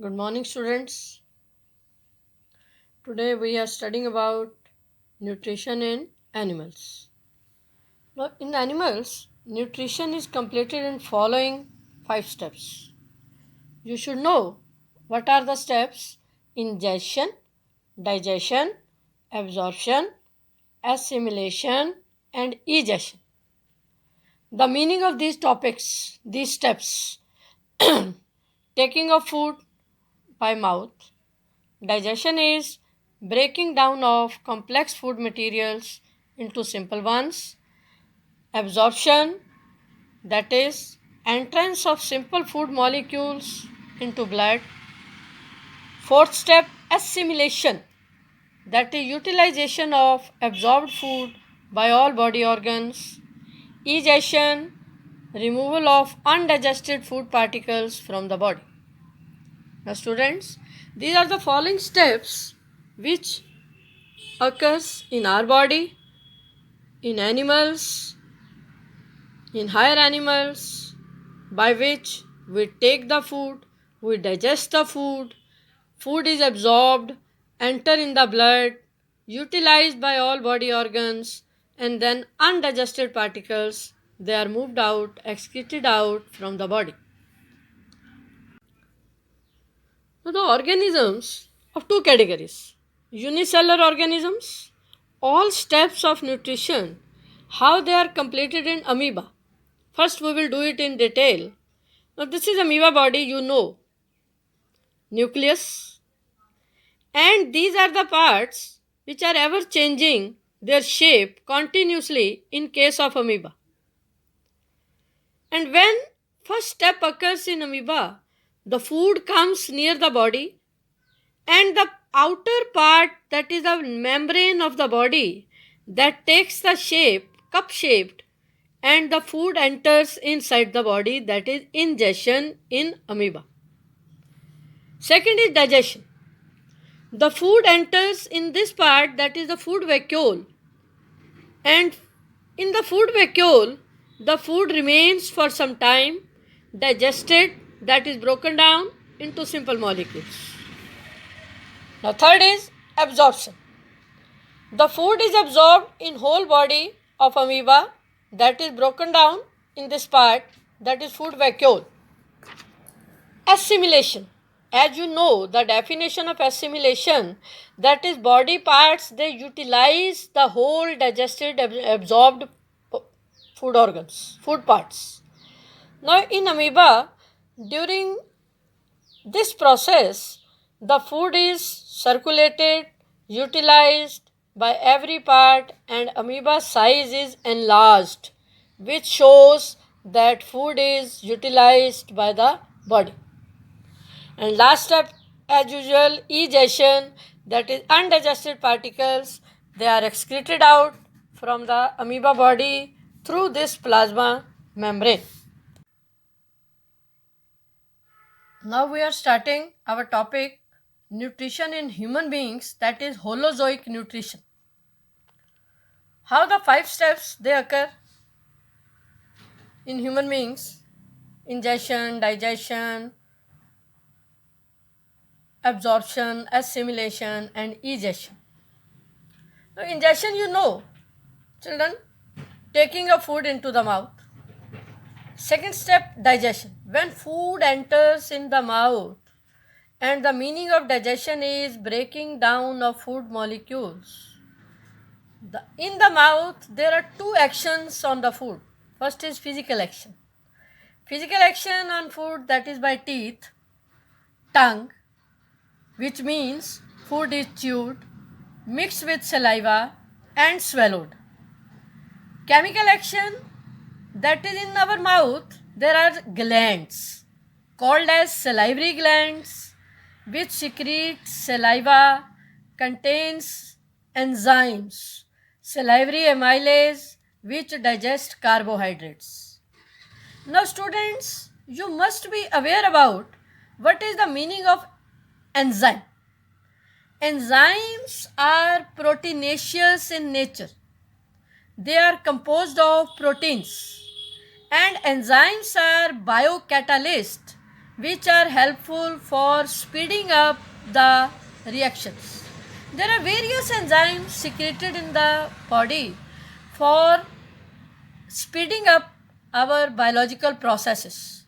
Good morning, students. Today we are studying about nutrition in animals. Now, in animals, nutrition is completed in following 5 steps. You should know what are the steps: ingestion, digestion, absorption, assimilation, and egestion. The meaning of these topics, these steps: taking of food by mouth. Digestion is breaking down of complex food materials into simple ones. Absorption, that is entrance of simple food molecules into blood. Fourth step, assimilation, that is utilization of absorbed food by all body organs. Egestion, removal of undigested food particles from the body. Now students, these are the following steps which occurs in our body, in animals, in higher animals, by which we take the food, we digest the food, food is absorbed, enter in the blood, utilized by all body organs, and then undigested particles, they are moved out, excreted out from the body. Now the organisms of two categories: unicellular organisms, all steps of nutrition, how they are completed in amoeba. First we will do it in detail. Now this is amoeba body, you know, nucleus, and these are the parts which are ever changing their shape continuously in case of amoeba. And when first step occurs in amoeba, the food comes near the body, and the outer part, that is the membrane of the body, that takes the shape cup shaped, and the food enters inside the body, that is ingestion in amoeba. Second is digestion. The food enters in this part, that is the food vacuole, and in the food vacuole the food remains for some time digested, that is broken down into simple molecules. Now third is absorption. The food is absorbed in whole body of amoeba, that is broken down in this part, that is food vacuole. Assimilation. As you know, the definition of assimilation, that is body parts, they utilize the whole digested absorbed food organs, food parts. Now in amoeba, during this process, the food is circulated, utilized by every part, and amoeba size is enlarged, which shows that food is utilized by the body. And last step, as usual, egestion, that is undigested particles, they are excreted out from the amoeba body through this plasma membrane. Now we are starting our topic, nutrition in human beings, that is holozoic nutrition. How the 5 steps they occur in human beings: ingestion, digestion, absorption, assimilation, and egestion. Now ingestion, you know, children, taking of food into the mouth. Second step, digestion. When food enters in the mouth, and the meaning of digestion is breaking down of food molecules. In the mouth, there are 2 actions on the food. First is physical action. Physical action on food, that is by teeth, tongue, which means food is chewed, mixed with saliva, and swallowed. Chemical action, that is in our mouth, there are glands called as salivary glands, which secrete saliva, contains enzymes, salivary amylase, which digest carbohydrates. Now students, you must be aware about what is the meaning of enzyme. Enzymes are proteinaceous in nature. They are composed of proteins, and enzymes are biocatalysts, which are helpful for speeding up the reactions. There are various enzymes secreted in the body for speeding up our biological processes.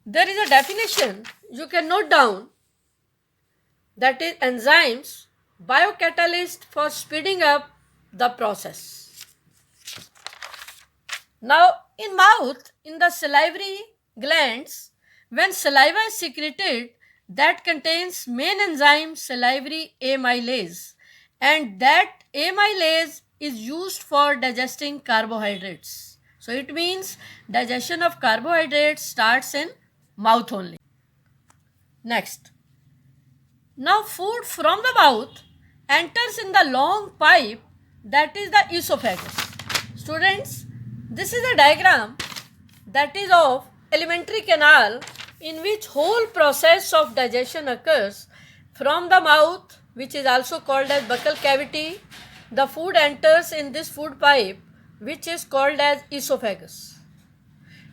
There is a definition you can note down, that is enzymes, biocatalyst for speeding up the process. Now in mouth, in the salivary glands, when saliva is secreted, that contains main enzyme salivary amylase, and that amylase is used for digesting carbohydrates. So it means digestion of carbohydrates starts in mouth only. Next, now food from the mouth enters in the long pipe, that is the esophagus. Students, this is a diagram that is of alimentary canal in which whole process of digestion occurs from the mouth, which is also called as buccal cavity. The food enters in this food pipe, which is called as esophagus.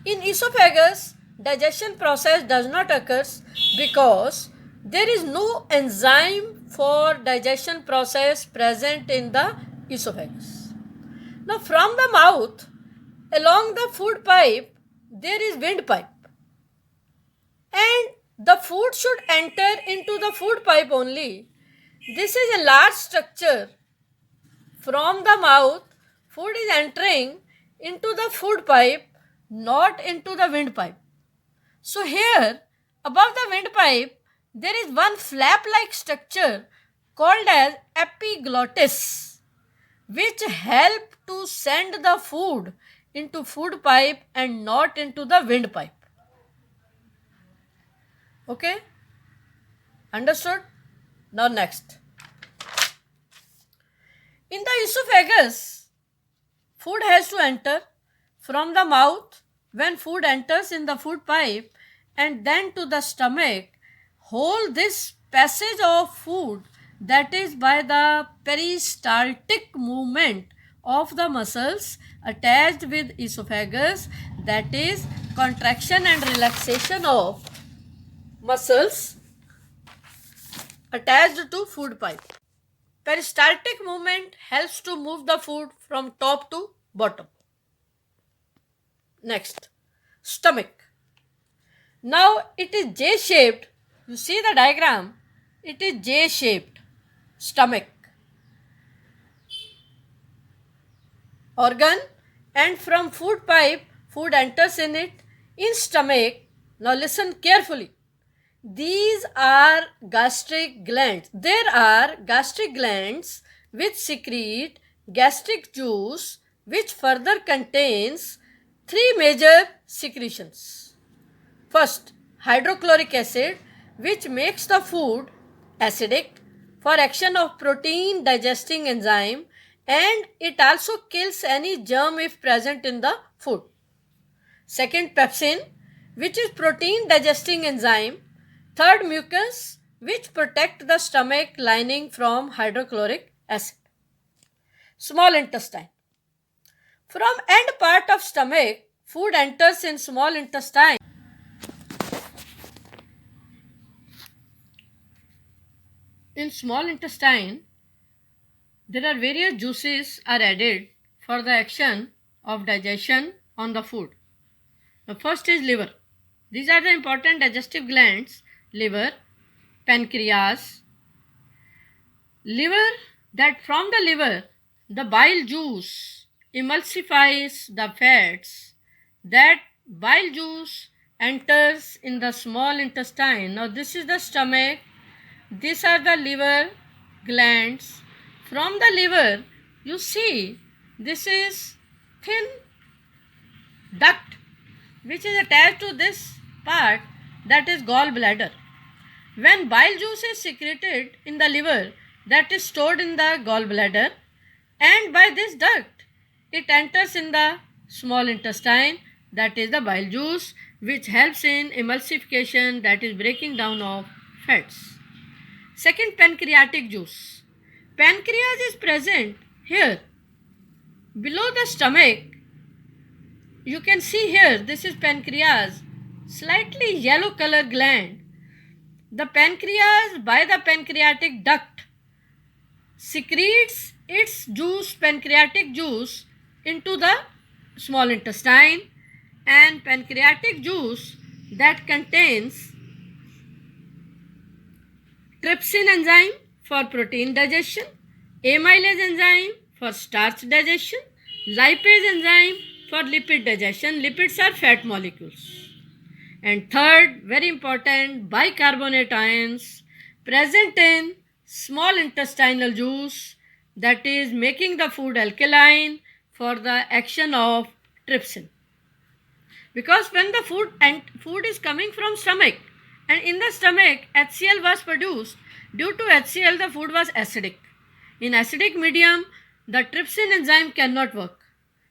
In esophagus, digestion process does not occur because there is no enzyme for digestion process present in the esophagus. Now from the mouth, along the food pipe, there is windpipe, and the food should enter into the food pipe only. This is a large structure. From the mouth, food is entering into the food pipe, not into the windpipe. So here, above the windpipe, there is one flap-like structure called as epiglottis, which help to send the food into food pipe and not into the windpipe. Okay? Understood? Now next. In the esophagus, food has to enter from the mouth when food enters in the food pipe, and then to the stomach. Whole this passage of food, that is by the peristaltic movement of the muscles attached with esophagus, that is contraction and relaxation of muscles attached to food pipe. Peristaltic movement helps to move the food from top to bottom. Next, stomach. Now it is J-shaped. You see the diagram, it is J-shaped stomach organ, and from food pipe food enters in it. In stomach, now listen carefully, these are gastric glands. There are gastric glands which secrete gastric juice, which further contains three major secretions. First, hydrochloric acid, which makes the food acidic for action of protein digesting enzyme, and it also kills any germ if present in the food. Second, pepsin, which is protein digesting enzyme. Third, mucus, which protect the stomach lining from hydrochloric acid. Small intestine. From end part of stomach, food enters in small intestine. In small intestine, there are various juices are added for the action of digestion on the food. The first is liver. These are the important digestive glands: liver, pancreas. Liver, that from the liver, the bile juice emulsifies the fats. That bile juice enters in the small intestine. Now this is the stomach. These are the liver glands. From the liver, you see, this is thin duct which is attached to this part, that is gallbladder. When bile juice is secreted in the liver, that is stored in the gallbladder, and by this duct it enters in the small intestine, that is the bile juice, which helps in emulsification, that is breaking down of fats. Second, pancreatic juice. Pancreas is present here below the stomach. you can see here, this is pancreas, slightly yellow color gland. The pancreas, by the pancreatic duct, secretes its juice, pancreatic juice, into the small intestine, and pancreatic juice that contains trypsin enzyme for protein digestion, amylase enzyme for starch digestion, lipase enzyme for lipid digestion. Lipids are fat molecules. And third, very important, bicarbonate ions present in small intestinal juice, that is making the food alkaline for the action of trypsin. Because when the food is coming from stomach, and in the stomach HCl was produced, due to HCl the food was acidic. In acidic medium, the trypsin enzyme cannot work.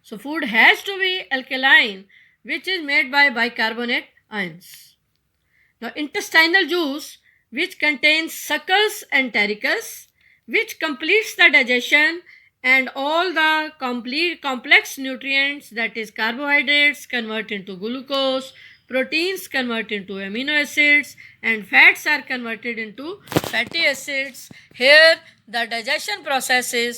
So food has to be alkaline, which is made by bicarbonate ions. Now intestinal juice, which contains succus entericus, which completes the digestion, and all the complete complex nutrients, that is carbohydrates convert into glucose, proteins convert into amino acids, and fats are converted into fatty acids. Here the digestion process is